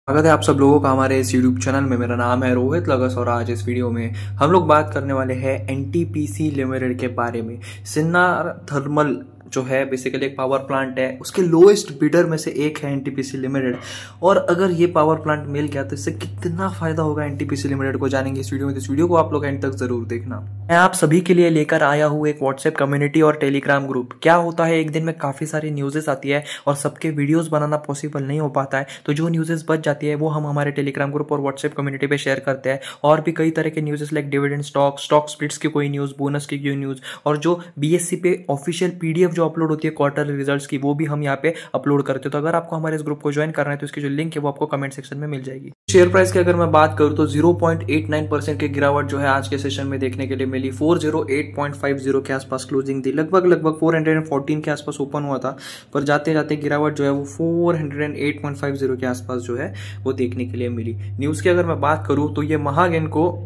स्वागत है आप सब लोगों का हमारे इस यूट्यूब चैनल में। मेरा नाम है रोहित लगस और आज इस वीडियो में हम लोग बात करने वाले हैं एनटीपीसी लिमिटेड के बारे में। सिन्नार थर्मल जो है बेसिकली एक पावर प्लांट है, उसके लोएस्ट बिडर में से एक है एनटीपीसी लिमिटेड। और अगर ये पावर प्लांट मिल गया तो इससे कितना फायदा होगा एनटीपीसी लिमिटेड को, जानेंगे इस वीडियो में। तो इस वीडियो को आप लोग एंड तक जरूर देखना। मैं आप सभी के लिए लेकर आया हूँ एक व्हाट्सएप कम्युनिटी और टेलीग्राम ग्रुप। क्या होता है, एक दिन में काफी सारी न्यूज़ेस आती है और सबके वीडियोस बनाना पॉसिबल नहीं हो पाता है, तो जो न्यूज़ेस बच जाती है वो हम हमारे टेलीग्राम ग्रुप और व्हाट्सएप कम्युनिटी पे शेयर करते हैं। और भी कई तरह के न्यूज़ेस लाइक डिविडेंड स्टॉक स्प्लिट्स की कोई न्यूज़, बोनस की कोई न्यूज़, और जो बीएससी पे ऑफिशियल पीडीएफ जो अपलोड होती है क्वार्टर रिजल्ट्स की, वो भी हम यहाँ पे अपलोड करते हैं। तो अगर आपको हमारे इस ग्रुप को ज्वाइन करना है तो इसकी जो लिंक है वो आपको कमेंट सेक्शन में मिल जाएगी। शेयर प्राइस की अगर मैं बात करूं तो 0.89% की गिरावट जो है आज के सेशन में देखने के लिए मिली। 408.50 के आसपास क्लोजिंग थी, लगभग 414 के आसपास ओपन हुआ था, पर जाते जाते गिरावट जो है वो 408.50 के आसपास जो है वो देखने के लिए मिली। न्यूज की अगर मैं बात करूं तो ये Mahagenco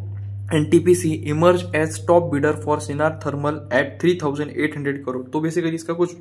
NTPC emerge as top bidder for Sinnar thermal at 3,800 crore. तो बेसिकली इसका कुछ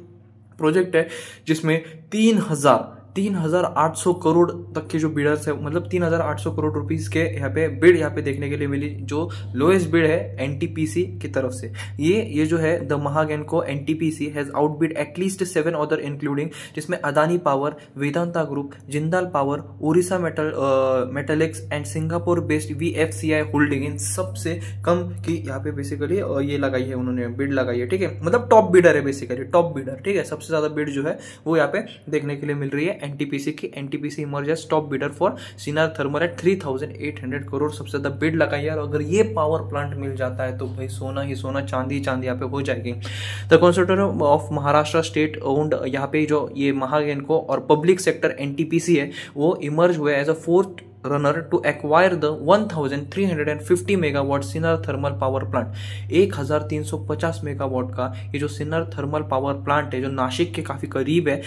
प्रोजेक्ट है जिसमें 3,800 करोड़ तक के जो बिडर्स है, मतलब 3,800 करोड़ रुपीस के यहाँ पे बिड यहाँ पे देखने के लिए मिली, जो लोएस्ट बिड है एनटीपीसी की तरफ से। ये जो है the Mahagenco NTPC has outbid at least 7 other including, जिसमें Adani Power, Vedanta group, Jindal Power, Odisha Metallics and Singapore based VFCI Holding. इन सबसे कम की यहाँ पे बेसिकली ये लगाई है, उन्होंने बिड लगाई है, ठीक है। मतलब टॉप बिडर है बेसिकली, टॉप बिडर, ठीक है। सबसे ज्यादा बिड जो है वो यहाँ पे देखने के लिए मिल रही है एनटीपीसी की। NTPC emerge as top bidder for Sinnar thermal at 3,800 crore, सबसे ज्यादा बिड लगाई है। और अगर ये पावर प्लांट मिल जाता है तो भाई सोना ही सोना, चांदी चांदी यहाँ पे हो जाएगी। The consortium of Maharashtra state owned, यहाँ पे जो ये महागेनको और पब्लिक सेक्टर एनटीपीसी है वो इमर्ज हुए as a fourth runner to acquire the 1,350 megawatt Sinnar thermal power plant. 1,350 megawatt का ये जो सिन्नर थर्मल पावर प्लांट है जो नासिक के काफी करीब है,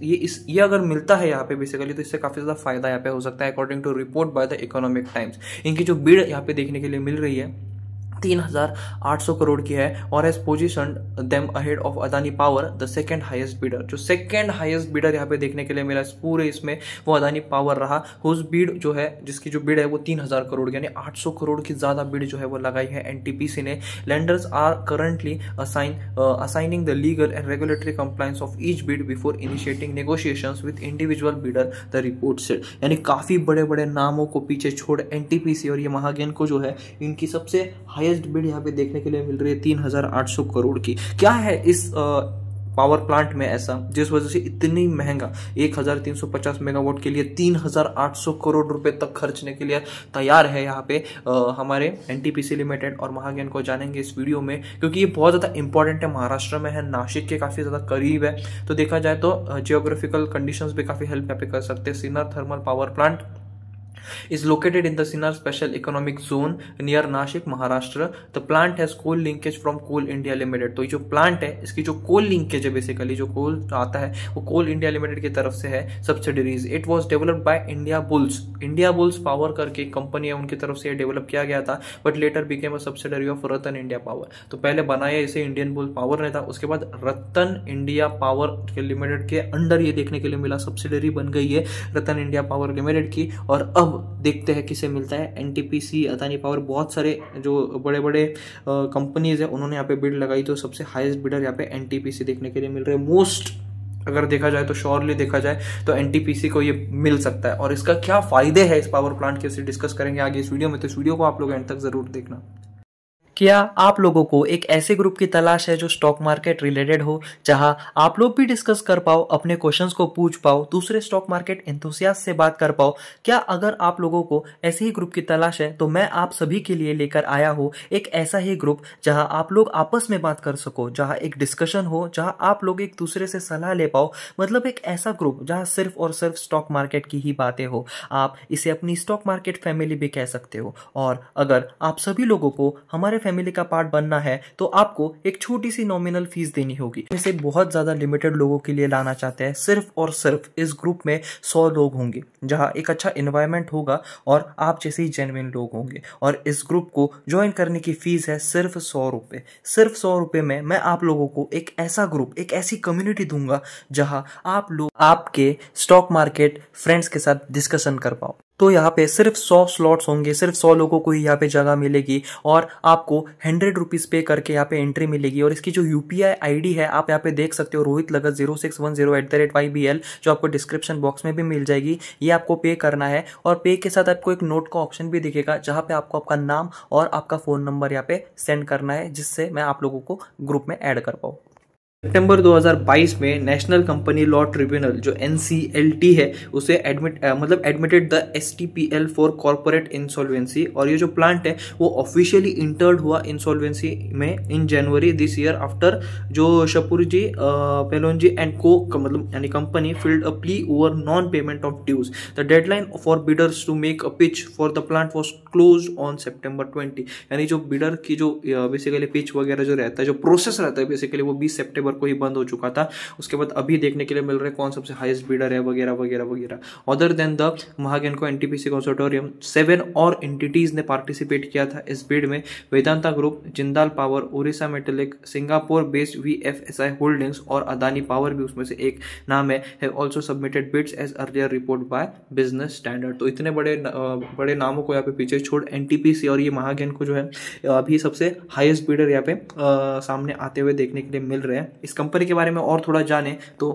ये अगर मिलता है यहाँ पे बेसिकली तो इससे काफी ज्यादा फायदा यहाँ पे हो सकता है, according to report by the Economic Times. इनकी जो बिड यहाँ पे देखने के लिए मिल रही है 3,800 करोड़ की है और has positioned them ahead of Adani power the second highest bidder. जो सेकंड हाईएस्ट बिडर यहाँ पे देखने के लिए मिला इस पूरे इसमें वो अदानी पावर रहा, हुज बिड जो है, जिसकी जो बिड है वो 3,000 करोड़, यानी 800 करोड़ की ज्यादा बिड जो है वो लगाई है एनटीपीसी ने। Lenders are currently assigning the legal and regulatory compliance of each bid before initiating negotiations with individual bidder, the report said. यानी काफी बड़े बड़े नामों को पीछे छोड़ एनटीपीसी और ये महागेनको जो है इनकी सबसे हाईएस्ट बिड यहाँ पे देखने के लिए मिल रही है 3,800 करोड़ की। क्या है इस पावर प्लांट में ऐसा जिस वजह से इतनी महंगा 1,350 मेगावाट के लिए 3,800 करोड़ रुपए तक खर्चने के लिए तैयार है यहाँ पे हमारे एनटीपीसी लिमिटेड। और महागेनको जानेंगे इस वीडियो में क्योंकि ये बहुत ज्यादा इंपॉर्टेंट है, महाराष्ट्र में है, नासिक के काफी ज्यादा करीब है। तो देखा जाए तो जियोग्राफिकल कंडीशंस भी काफी हेल्प यहाँ पे कर सकते हैं। Sinnar thermal power plant is located in the Sinnar Special Economic Zone near Nashik, Maharashtra. The plant has coal linkage from Coal India Limited. तो ये जो प्लांट है इसकी जो कोल लिंकेज है, बेसिकली जो कोल आता है वो कोल इंडिया लिमिटेड की तरफ से है, subsidiaries. It was developed by India bulls power करके कंपनी है, उनकी तरफ से ये डेवलप किया गया था, but later became a subsidiary of Ratan India power. तो पहले बनाया इसे इंडियन बुल पावर ने था, उसके बाद रतन इंडिया पावर के लिमिटेड के अंडर ये देखने के लिए मिला, सब्सिडरी बन गई है रतन इंडिया पावर लिमिटेड की। और अब देखते हैं किसे मिलता है। एनटीपीसी, अदानी पावर, बहुत सारे जो बड़े बड़े कंपनीज है उन्होंने यहाँ पे बिड लगाई, तो सबसे हाईएस्ट बिडर यहाँ पे एनटीपीसी देखने के लिए मिल रहे हैं। मोस्ट अगर देखा जाए तो श्योरली देखा जाए तो एनटीपीसी को ये मिल सकता है। और इसका क्या फायदे है इस पावर प्लांट के, उसे डिस्कस करेंगे आगे इस वीडियो में। तो इस वीडियो को आप लोग एंड तक जरूर देखना। क्या आप लोगों को एक ऐसे ग्रुप की तलाश है जो स्टॉक मार्केट रिलेटेड हो, जहां आप लोग भी डिस्कस कर पाओ, अपने क्वेश्चंस को पूछ पाओ, दूसरे स्टॉक मार्केट एंथुसियास्ट से बात कर पाओ? क्या अगर आप लोगों को ऐसे ही ग्रुप की तलाश है तो मैं आप सभी के लिए लेकर आया हूं एक ऐसा ही ग्रुप जहां आप लोग आपस में बात कर सको, जहां एक डिस्कशन हो, जहां आप लोग एक दूसरे से सलाह ले पाओ। मतलब एक ऐसा ग्रुप जहां सिर्फ और सिर्फ स्टॉक मार्केट की ही बातें हो। आप इसे अपनी स्टॉक मार्केट फैमिली भी कह सकते हो। और अगर आप सभी लोगों को हमारे फैमिली का पार्ट बनना है तो आपको एक छोटी सी नॉमिनल फीस देनी होगी। इसे बहुत ज्यादा लिमिटेड लोगों के लिए लाना चाहते हैं। सिर्फ और सिर्फ इस ग्रुप में 100 लोग होंगे, जहां एक अच्छा एनवायरनमेंट होगा और आप जैसे ही जेन्युइन लोग होंगे। और इस ग्रुप को ज्वाइन करने की फीस है सिर्फ 100 रुपए। सिर्फ 100 रुपए में मैं आप लोगों को एक ऐसा ग्रुप, एक ऐसी कम्युनिटी दूंगा जहां आप लोग आपके स्टॉक मार्केट फ्रेंड्स के साथ डिस्कशन कर पाओ। तो यहाँ पे सिर्फ 100 स्लॉट्स होंगे, सिर्फ 100 लोगों को ही यहाँ पे जगह मिलेगी और आपको 100 रुपीज पे करके यहाँ पे एंट्री मिलेगी। और इसकी जो यूपीआई आईडी है आप यहाँ पे देख सकते हो, रोहित लगत 0610@YBL, जो आपको डिस्क्रिप्शन बॉक्स में भी मिल जाएगी। ये आपको पे करना है और पे के साथ आपको एक नोट का ऑप्शन भी दिखेगा जहाँ पे आपको आपका नाम और आपका फोन नंबर यहाँ पे सेंड करना है, जिससे मैं आप लोगों को ग्रुप में ऐड कर पाऊँ। सितंबर 2022 में नेशनल कंपनी लॉ ट्रिब्यूनल जो NCLT है उसे admitted the STPL for corporate insolvency. और ये जो प्लांट है वो ऑफिशियली इंटर्ड हुआ इंसॉल्वेंसी में in January this year after जो शपुरजी पेलोनजी एंड को मतलब यानी company filed a plea over non payment of dues. The deadline for bidders to make a pitch for the plant was close on September 20। यानी जो bidder की जो basically pitch वगैरह जो रहता है, जो प्रोसेस रहता है बेसिकली, वो 20 सितंबर को ही बंद हो चुका था। उसके बाद अभी देखने के लिए मिल रहा है कौन सबसे हाईएस्ट बिडर है वगैरह वगैरह वगैरह। Other than the Mahagenco NTPC consortium 7 और एंटिटीज ने पार्टिसिपेट किया था इस बिड में। Vedanta group, Jindal power, Orissa metallic, Singapore based VFSI holdings और अदानी पावर भी उसमें से एक नाम है। Have also submitted bids as earlier report by Business Standard. तो इतने बड़े नामों को यहाँ पे पीछे छोड़ NTPC और ये महागेनको जो है अभी सबसे हाईएस्ट बिडर यहाँ पे सामने आते हुए देखने के लिए मिल रहे हैं। इस कंपनी के बारे में और थोड़ा जाने तो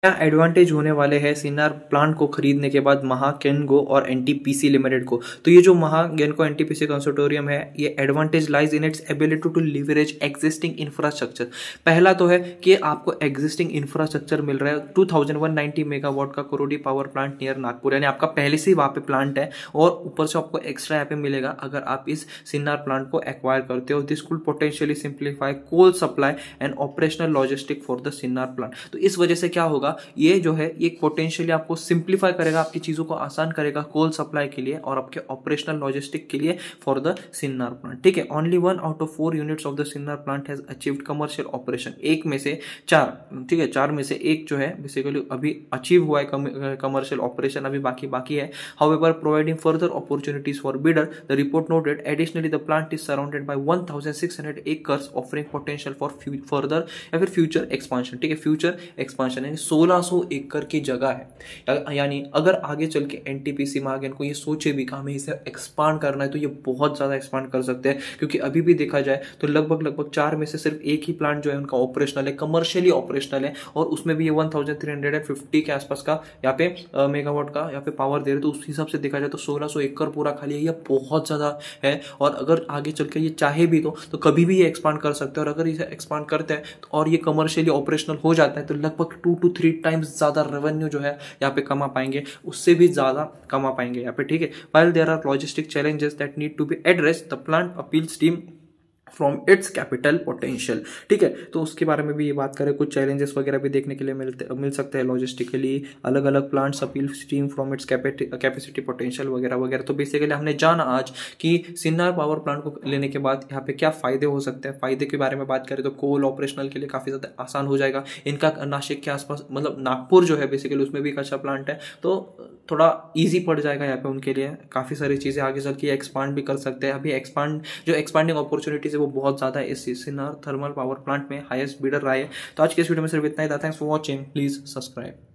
क्या एडवांटेज होने वाले हैं सिन्नार प्लांट को खरीदने के बाद महागेनको और NTPC लिमिटेड को। तो ये जो महागेनको NTPC कंसोर्टियम है, ये advantage lies in its ability to leverage existing infrastructure. पहला तो है कि आपको एग्जिस्टिंग इंफ्रास्ट्रक्चर मिल रहा है। 2190 मेगावाट का Kurodi power plant near Nagpur, यानी आपका पहले से ही वहां पे प्लांट है और ऊपर से आपको एक्स्ट्रा यहाँ पे मिलेगा अगर आप इस सिन्नार प्लांट को एक्वायर करते हो। This could potentially simplify coal supply and operational logistic for the Sinnar plant. तो इस वजह से क्या होगा, ये जो है ये पोटेंशियली आपको सिंप्लीफाई करेगा, आपकी चीजों को आसान करेगा कोल सप्लाई के लिए और आपके ऑपरेशनल लॉजिस्टिक के लिए फॉर द सिन्नार प्लांट। ठीक है, only 1 out of 4 units of the Sinnar plant has achieved commercial operation. एक में से 4, ठीक है, 4 में से एक जो है बेसिकली अभी अचीव हुआ है कमर्शियल ऑपरेशन, अभी बाकी है। However providing further opportunities for bidder, the report noted additionally the plant is surrounded by 1600 acres offering potential for further या फिर फ्यूचर एक्सपांशन। ठीक है, फ्यूचर एक्सपांशन यानी 1600 एकड़ की जगह है। यानी अगर आगे चल के NTPC महागेनको ये सोचे भी कि हमें इसे एक्सपांड करना है तो ये बहुत ज्यादा एक्सपांड कर सकते हैं, क्योंकि अभी भी देखा जाए तो लगभग 4 में से सिर्फ एक ही प्लांट जो है उनका ऑपरेशनल है, कमर्शियली ऑपरेशनल है, और उसमें भी ये 1350 के आसपास का यहाँ पे मेगावाट का यहाँ पे पावर दे रहे। तो उस हिसाब से देखा जाए तो 1600 एकड़ पूरा खाली है, ये बहुत ज्यादा है। और अगर आगे चल के ये चाहे भी तो कभी भी ये एक्सपांड कर सकते हैं। और अगर इसे एक्सपांड करते हैं तो और ये कमर्शियली ऑपरेशनल हो जाता है तो लगभग 2 to 3 टाइम्स ज्यादा रेवेन्यू जो है यहाँ पे कमा पाएंगे, उससे भी ज्यादा कमा पाएंगे यहाँ पे। ठीक है, while there are logistic challenges that need to be addressed, the plant appeals team from its capital potential. ठीक है, तो उसके बारे में भी ये बात करें, कुछ चैलेंजेस वगैरह भी देखने के लिए मिल सकते हैं लॉजिस्टिकली। अलग अलग plants appeal steam from its capacity potential वगैरह वगैरह। तो बेसिकली हमने जाना आज कि सिन्नार पावर प्लांट को लेने के बाद यहाँ पे क्या फायदे हो सकते हैं। फायदे के बारे में बात करें तो कोल ऑपरेशनल के लिए काफी ज्यादा आसान हो जाएगा। इनका नासिक के आसपास मतलब नागपुर जो है बेसिकली उसमें भी एक अच्छा प्लांट है, तो थोड़ा इजी पड़ जाएगा यहाँ पे उनके लिए। काफी सारी चीजें आगे चल के एक्सपांड भी कर सकते हैं। अभी एक्सपांडिंग अपॉर्चुनिटीज है वो बहुत ज्यादा है इस सिन्नार थर्मल पावर प्लांट में। हाईएस्ट बिडर रहा है। तो आज के इस वीडियो में सिर्फ इतना ही था। Thanks for watching, please subscribe.